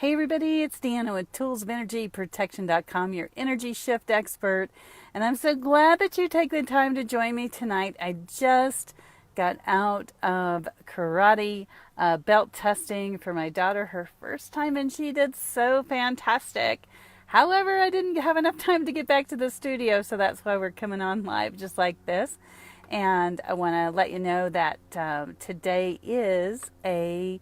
Hey everybody, it's Deanna with toolsofernergyprotection.com, your energy shift expert. And I'm so glad that you take the time to join me tonight. I just got out of karate belt testing for my daughter, her first time, and she did so fantastic. However, I didn't have enough time to get back to the studio, so that's why we're coming on live just like this. And I want to let you know that today is a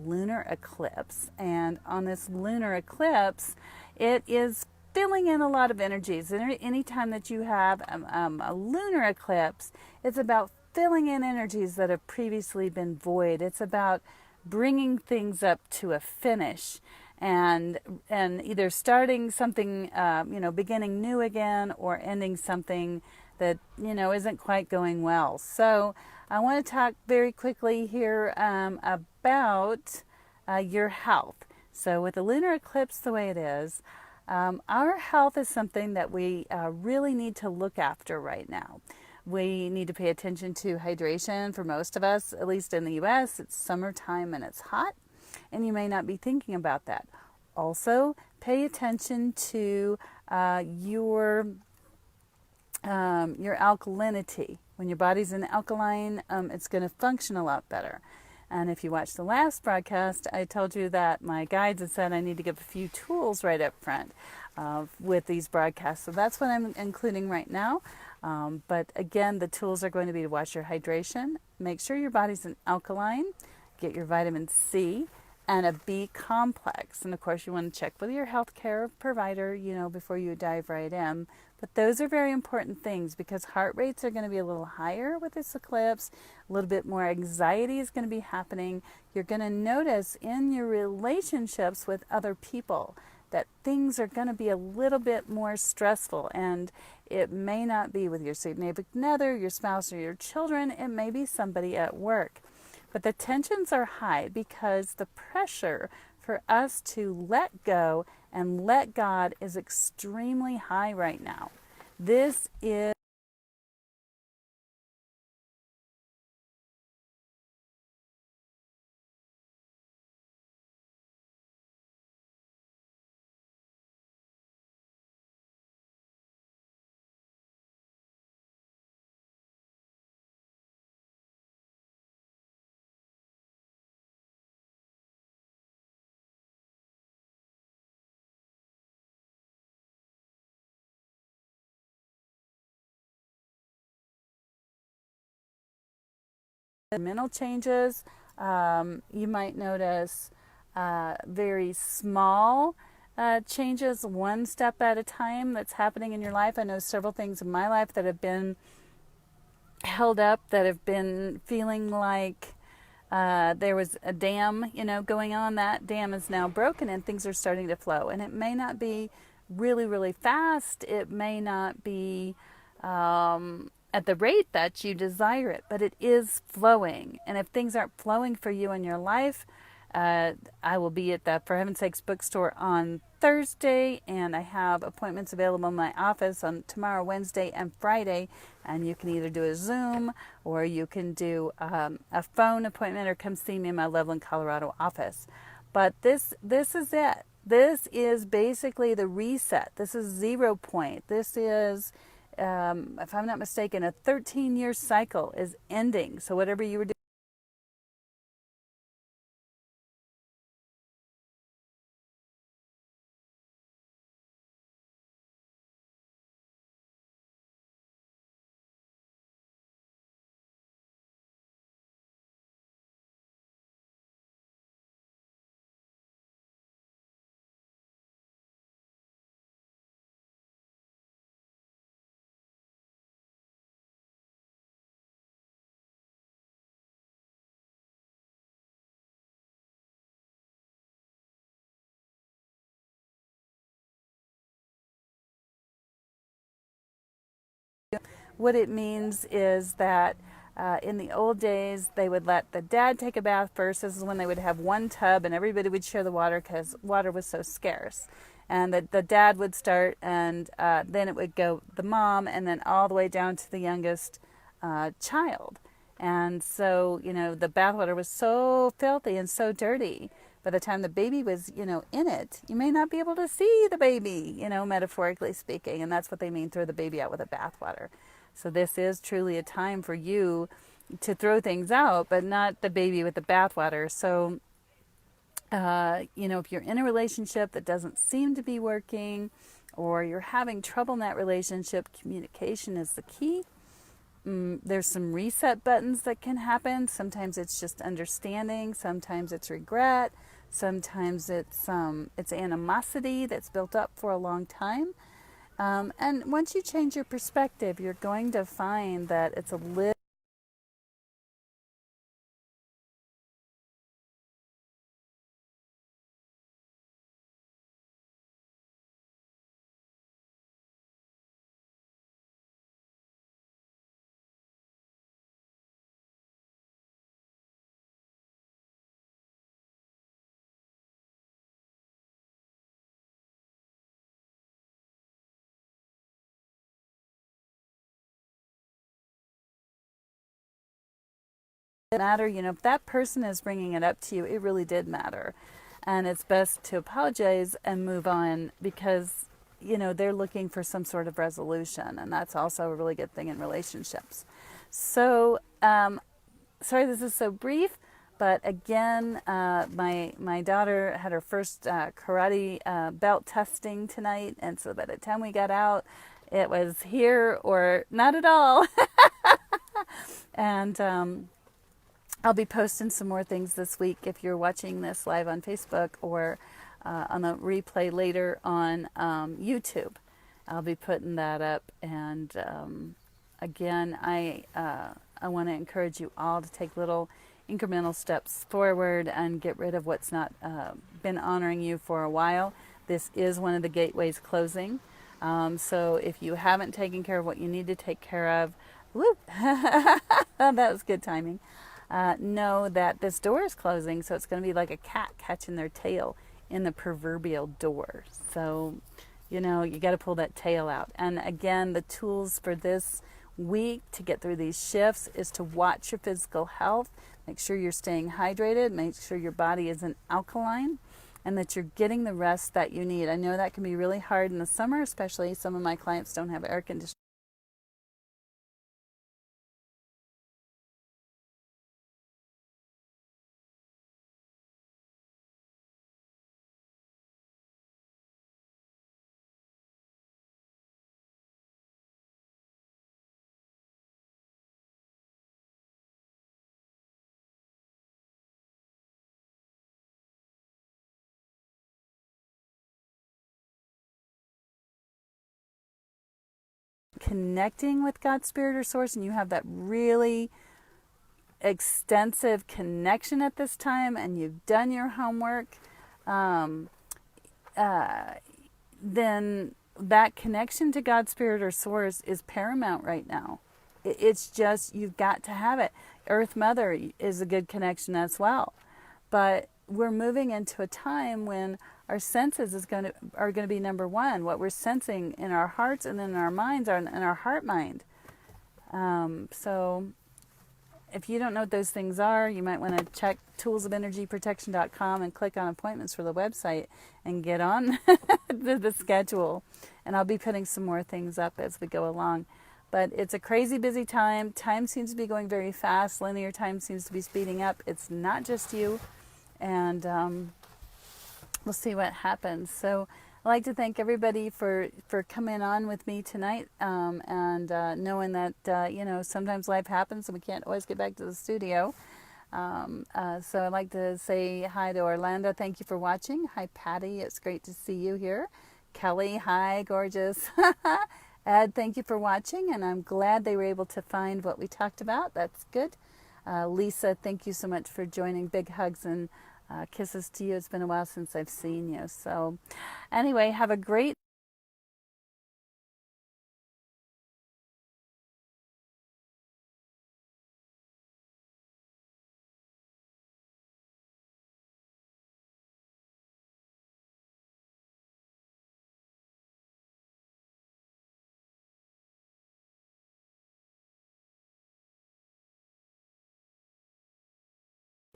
lunar eclipse. And on this lunar eclipse, it is filling in a lot of energies. And anytime that you have a lunar eclipse, it's about filling in energies that have previously been void. It's about bringing things up to a finish and either starting something, beginning new again, or ending something that isn't quite going well. So I want to talk very quickly here about your health. So with the lunar eclipse the way it is, our health is something that we really need to look after right now. We need to pay attention to hydration. For most of us, at least in the US, it's summertime and it's hot, and you may not be thinking about that. Also, pay attention to your alkalinity. When your body's in alkaline, it's going to function a lot better. And if you watched the last broadcast, I told you that my guides had said I need to give a few tools right up front with these broadcasts. So that's what I'm including right now. But again, the tools are going to be to watch your hydration, make sure your body's in alkaline, get your vitamin C, and a B complex. And of course, you want to check with your healthcare provider, before you dive right in. But those are very important things because heart rates are going to be a little higher with this eclipse. A little bit more anxiety is going to be happening. You're going to notice in your relationships with other people that things are going to be a little bit more stressful. And it may not be with your significant other, your spouse, or your children. It may be somebody at work. But the tensions are high because the pressure for us to let go and let God is extremely high right now. This is mental changes. You might notice very small changes, one step at a time that's happening in your life. I know several things in my life that have been held up, that have been feeling like there was a dam, going on. That dam is now broken and things are starting to flow. And it may not be really, really fast. It may not be at the rate that you desire it, but it is flowing. And if things aren't flowing for you in your life, I will be at the For Heaven's Sakes bookstore on Thursday, and I have appointments available in my office on tomorrow, Wednesday, and Friday. And you can either do a Zoom or you can do a phone appointment or come see me in my Loveland, Colorado office. But this is it. This is basically the reset. This is 0 point. This is, if I'm not mistaken, a 13-year cycle is ending. So whatever you were doing, what it means is that in the old days, they would let the dad take a bath first. This is when they would have one tub and everybody would share the water because water was so scarce. And the dad would start, and then it would go the mom, and then all the way down to the youngest child. And so, the bathwater was so filthy and so dirty by the time the baby was, in it, you may not be able to see the baby, metaphorically speaking. And that's what they mean, throw the baby out with the bathwater. So this is truly a time for you to throw things out, but not the baby with the bathwater. So, if you're in a relationship that doesn't seem to be working, or you're having trouble in that relationship, communication is the key. There's some reset buttons that can happen. Sometimes it's just understanding. Sometimes it's regret. Sometimes it's animosity that's built up for a long time. And once you change your perspective, you're going to find that it's a little matter. If that person is bringing it up to you, it really did matter. And it's best to apologize and move on, because, they're looking for some sort of resolution. And that's also a really good thing in relationships. So, sorry this is so brief, but again, my daughter had her first karate belt testing tonight. And so by the time we got out, it was here or not at all. And I'll be posting some more things this week if you're watching this live on Facebook, or on a replay later on YouTube. I'll be putting that up. And again, I want to encourage you all to take little incremental steps forward and get rid of what's not been honoring you for a while. This is one of the gateways closing. So if you haven't taken care of what you need to take care of, whoop, that was good timing. Know that this door is closing, so it's going to be like a cat catching their tail in the proverbial door. So, you got to pull that tail out. And again, the tools for this week to get through these shifts is to watch your physical health. Make sure you're staying hydrated. Make sure your body isn't alkaline, and that you're getting the rest that you need. I know that can be really hard in the summer, especially some of my clients don't have air conditioning. Connecting with God's Spirit or Source, and you have that really extensive connection at this time, and you've done your homework, then that connection to God's Spirit or Source is paramount right now. It's just, you've got to have it. Earth Mother is a good connection as well. But we're moving into a time when our senses are going to be number one. What we're sensing in our hearts and in our minds, are in our heart mind. So if you don't know what those things are, you might want to check toolsofenergyprotection.com and click on appointments for the website and get on the schedule. And I'll be putting some more things up as we go along. But it's a crazy busy time. Time seems to be going very fast. Linear time seems to be speeding up. It's not just you. And we'll see what happens. So I'd like to thank everybody for coming on with me tonight, and knowing that, sometimes life happens and we can't always get back to the studio. So I'd like to say hi to Orlando. Thank you for watching. Hi, Patty. It's great to see you here. Kelly, hi, gorgeous. Ed, thank you for watching, and I'm glad they were able to find what we talked about. That's good. Lisa, thank you so much for joining. Big hugs and kisses to you. It's been a while since I've seen you. So anyway, have a great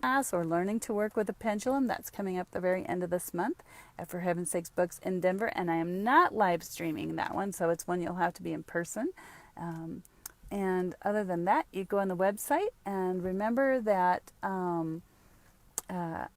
class or learning to work with a pendulum. That's coming up the very end of this month at For Heaven's Sakes Books in Denver. And I am not live streaming that one, so it's one you'll have to be in person. And other than that, you go on the website and remember that